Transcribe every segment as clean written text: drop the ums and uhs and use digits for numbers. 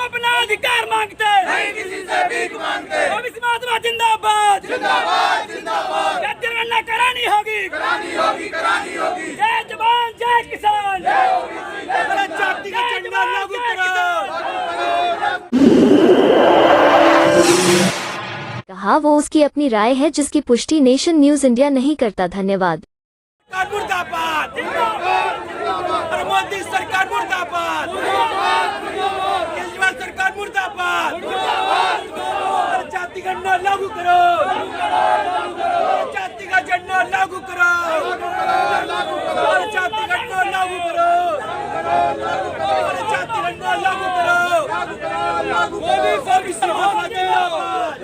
हम अपना अधिकार मांगते नहीं किसी से भीख मांगते। ओबीसी महात्मा जिंदाबाद जिंदाबाद जिंदाबाद। क्या जनगणना करानी होगी करानी होगी करानी होगी। जय जवान जय किसान जय ओबीसी जय जाति का झंडा लागू करो। कहा वो उसकी अपनी राय है जिसकी पुष्टि नेशन न्यूज इंडिया नहीं करता। धन्यवाद। मुर्दाबाद और मोदी सरकार मुर्दाबाद, केजरीवाल सरकार मुर्दाबाद। और जाति का झंडा लागू करो, जाति का झंडा लागू करो, और जाति का झंडा लागू करो, और जाति का झंडा लागू करो। ओबीसी महात्मा जिंदाबाद,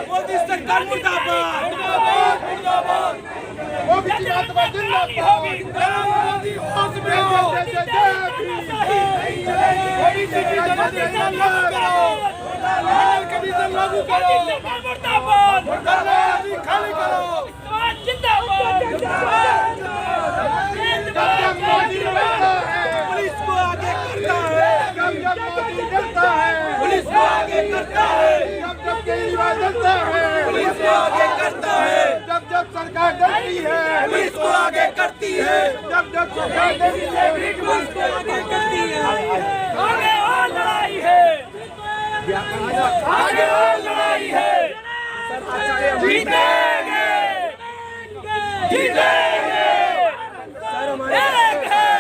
मोदी सरकार मुर्दाबाद। ओबीसी महात्मा पुलिस को आगे करता है, पुलिस को आगे करता है, जब केजरीवाल डरता है, पुलिस को आगे करता है, जब सरकार डरती है, पुलिस को आगे करती है, जब सरकार डरती है, पुलिस को आगे करती है। आगे और लड़ाई है, आगे और लड़ाई है, जीतेंगे जीतेंगे। एक है,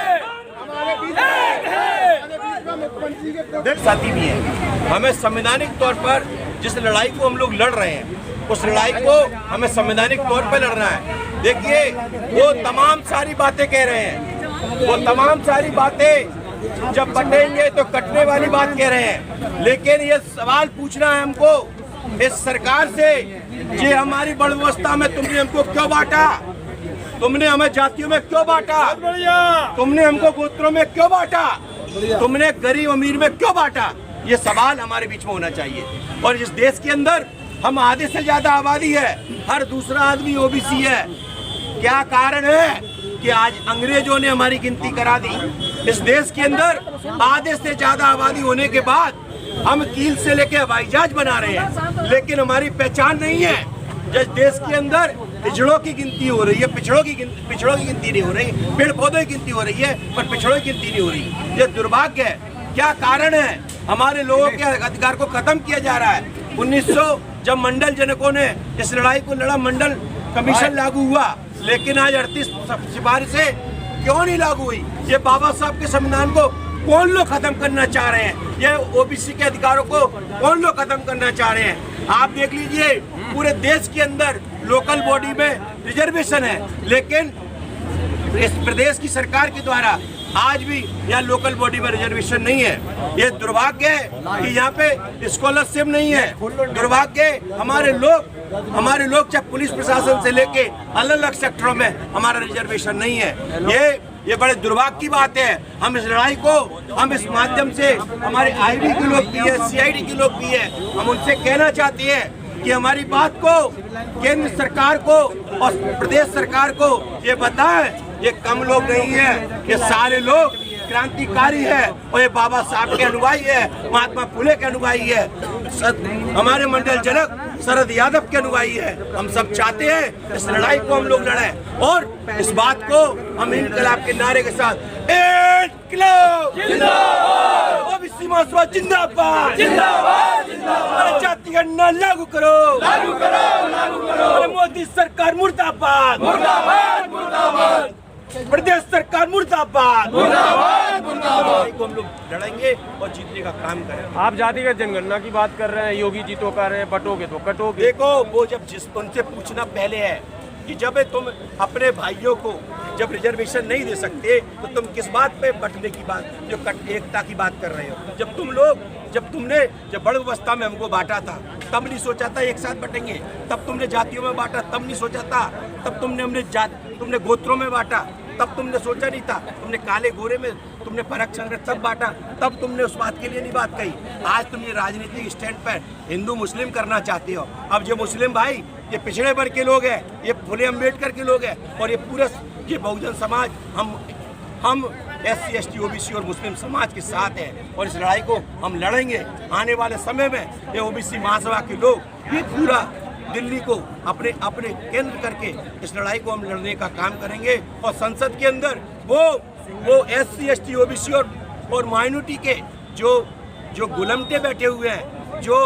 एक है। साथी भी है। हमें संवैधानिक तौर पर जिस लड़ाई को हम लोग लड़ रहे हैं उस लड़ाई को हमें संवैधानिक तौर पर लड़ना है। देखिए वो तमाम सारी बातें कह रहे हैं, वो तमाम सारी बातें जब बटेंगे तो कटने वाली बात कह रहे हैं। लेकिन ये सवाल पूछना है हमको इस सरकार से, ये हमारी बड़ व्यवस्था में तुमने हमको क्यों बांटा, तुमने हमें जातियों में क्यों बांटा, तुमने हमको गोत्रों में क्यों बांटा, तुमने गरीब अमीर में क्यों बांटा। ये सवाल हमारे बीच में होना चाहिए। और इस देश के अंदर हम आधे से ज्यादा आबादी है, हर दूसरा आदमी ओबीसी है। क्या कारण है कि आज अंग्रेजों ने हमारी गिनती करा दी। इस देश के अंदर आधे से ज्यादा आबादी होने के बाद हम कील से लेके हवाई जहाज बना रहे हैं, लेकिन हमारी पहचान नहीं है। जिस देश के अंदर पिछड़ों की गिनती हो रही है, पिछड़ों की गिनती नहीं हो रही, पेड़ पौधों की गिनती हो रही है पर पिछड़ों की गिनती नहीं हो रही। ये दुर्भाग्य है। क्या कारण है? हमारे लोगों के अधिकार को खत्म किया जा रहा है। 1900 जब मंडल जनकों ने इस लड़ाई को लड़ा, मंडल कमीशन लागू हुआ, लेकिन आज 38 सिफारिशें क्यों नहीं लागू हुई? ये बाबा साहब के संविधान को कौन लोग खत्म करना चाह रहे हैं? ये ओबीसी के अधिकारों को कौन लोग खत्म करना चाह रहे हैं? आप देख लीजिए पूरे देश के अंदर लोकल बॉडी में रिजर्वेशन है, लेकिन इस प्रदेश की सरकार के द्वारा आज भी यहाँ लोकल बॉडी में रिजर्वेशन नहीं है। ये दुर्भाग्य है कि यहाँ पे स्कॉलरशिप नहीं है। दुर्भाग्य हमारे लोग चाहे पुलिस प्रशासन से लेके अलग अलग सेक्टरों में हमारा रिजर्वेशन नहीं है। ये बड़े दुर्भाग्य की बात है। हम इस लड़ाई को हम इस माध्यम से हमारे आईबी के लोग भी है, सीआईडी के लोग भी है, हम उनसे कहना चाहते हैं कि हमारी बात को केंद्र सरकार को और प्रदेश सरकार को ये बताएं। ये कम लोग नहीं है, ये सारे लोग क्रांतिकारी है और ये बाबा साहब के अनुयायी है, महात्मा फुले के अनुयायी है, हमारे मंडल जनक शरद यादव के अनुयायी है। हम सब चाहते हैं इस लड़ाई को हम लोग लड़ें और इस बात को हम इनकलाब के नारे के साथ इनकलाब जिंदाबाद, ओबीसी महासभा जिंदाबाद, जिंदाबाद, जिंदाबाद, जाति का झंडा लागू करो, लागू करो, लागू करो, मोदी सरकार मुर्दाबाद, मुर्दाबाद, मुर्दाबाद, प्रदेश सरकार मुर्दाबाद, मुर्दाबाद, मुर्दाबाद को हम लोग लड़ेंगे और जीतने का काम करेंगे। आप जातिगत जनगणना की बात कर रहे हैं, योगी जी तो कर रहे हैं, बटोगे तो कटोगे। देखो वो जब उनसे पूछना पहले है कि जब तुम अपने भाइयों को जब रिजर्वेशन नहीं दे सकते तो तुम किस बात पे बंटने की बात, जो एकता की बात कर रहे हो। जब तुमने बड़ अवस्था में हमको बांटा था तब नहीं सोचा था एक साथ बटेंगे, तब तुमने जातियों में बांटा तब नहीं सोचा था, तब तुमने गोत्रों में बांटा तब तुमने सोचा नहीं था, तुमने काले गोरे में तुमने फर्क संघर्ष तब बांटा, तब तुमने उस बात के लिए नहीं बात कही। आज तुम ये राजनीतिक स्टैंड पर हिंदू मुस्लिम करना चाहते हो। अब जो मुस्लिम भाई ये पिछड़े वर्ग के लोग हैं, ये फुले अम्बेडकर के लोग हैं, और ये पूरा ये बहुजन समाज, हम SC ST OBC और मुस्लिम समाज के साथ हैं, और इस लड़ाई को हम लड़ेंगे। आने वाले समय में ये OBC महासभा के लोग ये पूरा दिल्ली को अपने अपने केंद्र करके इस लड़ाई को हम लड़ने का काम करेंगे, और संसद के अंदर वो SC ST OBC और माइनॉरिटी के जो गुलामटे बैठे हुए हैं, जो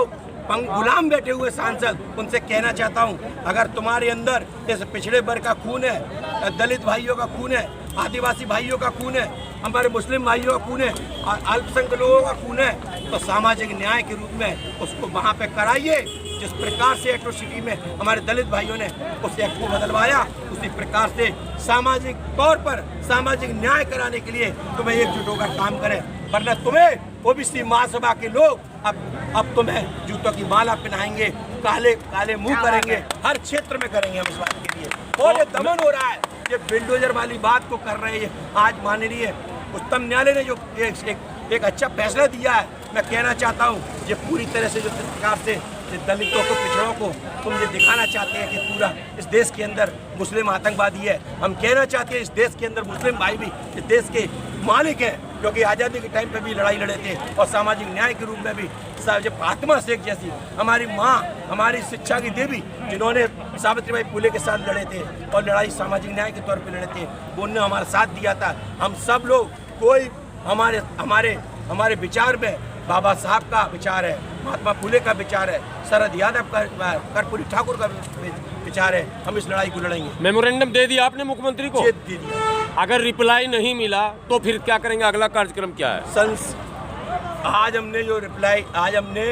गुलाम बैठे हुए सांसद, उनसे कहना चाहता हूं, अगर तुम्हारे अंदर इस पिछड़े वर्ग का खून है, दलित भाइयों का खून है, आदिवासी भाइयों का खून है, हमारे मुस्लिम भाइयों का खून है, और अल्पसंख्यक लोगों का खून है, तो सामाजिक न्याय के रूप में उसको वहाँ पे कराइए। जिस प्रकार से एट्रोसिटी में हमारे दलित भाइयों ने उस एक्ट को बदलवाया, उसी प्रकार से सामाजिक तौर पर सामाजिक न्याय कराने के लिए तुम्हें एकजुट होकर काम करें, वरना तुम्हें OBC महासभा के लोग अब तुम्हें जूतों की माला पहनाएंगे, काले काले मुंह करेंगे, हर क्षेत्र में करेंगे हम इस बात के लिए। और ये दमन हो रहा है, ये बिल्डोजर वाली बात को कर रहे हैं। आज माननीय उच्चतम न्यायालय ने जो एक अच्छा फैसला दिया है, मैं कहना चाहता हूँ, ये पूरी तरह से जो प्रकार से दलितों को, पिछड़ों को तुम ये दिखाना चाहते हैं कि पूरा इस देश के अंदर मुस्लिम आतंकवादी है। हम कहना चाहते हैं इस देश के अंदर मुस्लिम भाई भी इस देश के मालिक हैं, क्योंकि आज़ादी के टाइम पे भी लड़ाई लड़े थे, और सामाजिक न्याय के रूप में भी जब फातिमा शेख जैसी हमारी माँ, हमारी शिक्षा की देवी, जिन्होंने सावित्रीबाई फुले के साथ लड़े थे और लड़ाई सामाजिक न्याय के तौर पे लड़े थे, उन्होंने हमारा साथ दिया था। हम सब लोग, कोई हमारे विचार में बाबा साहब का विचार है, महात्मा फुले का विचार है, शरद यादव का, कर्पूरी ठाकुर का विचार है, हम इस लड़ाई को लड़ेंगे। मेमोरेंडम दे दिया आपने मुख्यमंत्री को? दे दिया। अगर रिप्लाई नहीं मिला तो फिर क्या करेंगे? अगला कार्यक्रम क्या है? आज हमने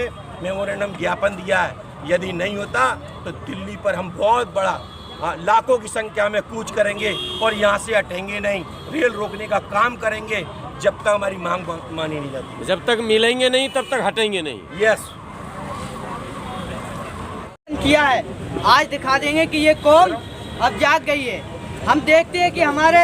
मेमोरेंडम ज्ञापन दिया है, यदि नहीं होता तो दिल्ली पर हम बहुत बड़ा लाखों की संख्या में कूच करेंगे, और यहाँ से हटेंगे नहीं, रेल रोकने का काम करेंगे जब तक हमारी मांग मानी नहीं जाती। जब तक मिलेंगे नहीं तब तक हटेंगे नहीं। यस, किया है, आज दिखा देंगे कि ये कौम अब जाग गई है। हम देखते हैं कि हमारे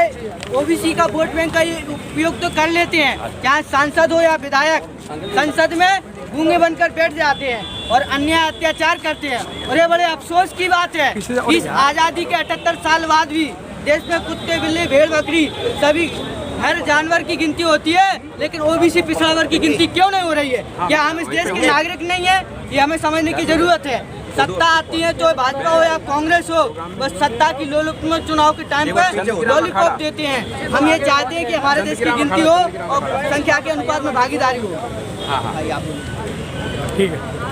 OBC का वोट बैंक का उपयोग तो कर लेते हैं, चाहे सांसद हो या विधायक, संसद में गूंगे बनकर बैठ जाते हैं और अन्याय अत्याचार करते हैं। और ये बड़े अफसोस की बात है, इस आज़ादी के 78 साल बाद भी देश में कुत्ते, बिल्ली, भेड़, बकरी, सभी हर जानवर की गिनती होती है, लेकिन OBC पिछड़ा वर्ग की गिनती क्यों नहीं हो रही है? क्या हम इस देश के नागरिक नहीं है? ये हमें समझने की जरूरत है। सत्ता आती है तो भाजपा हो या कांग्रेस हो, बस सत्ता की लोलुप में चुनाव के टाइम पे लॉलीपॉप देते हैं। हम ये चाहते हैं कि हमारे देश की गिनती हो और संख्या के अनुपात में भागीदारी हो। ठीक है।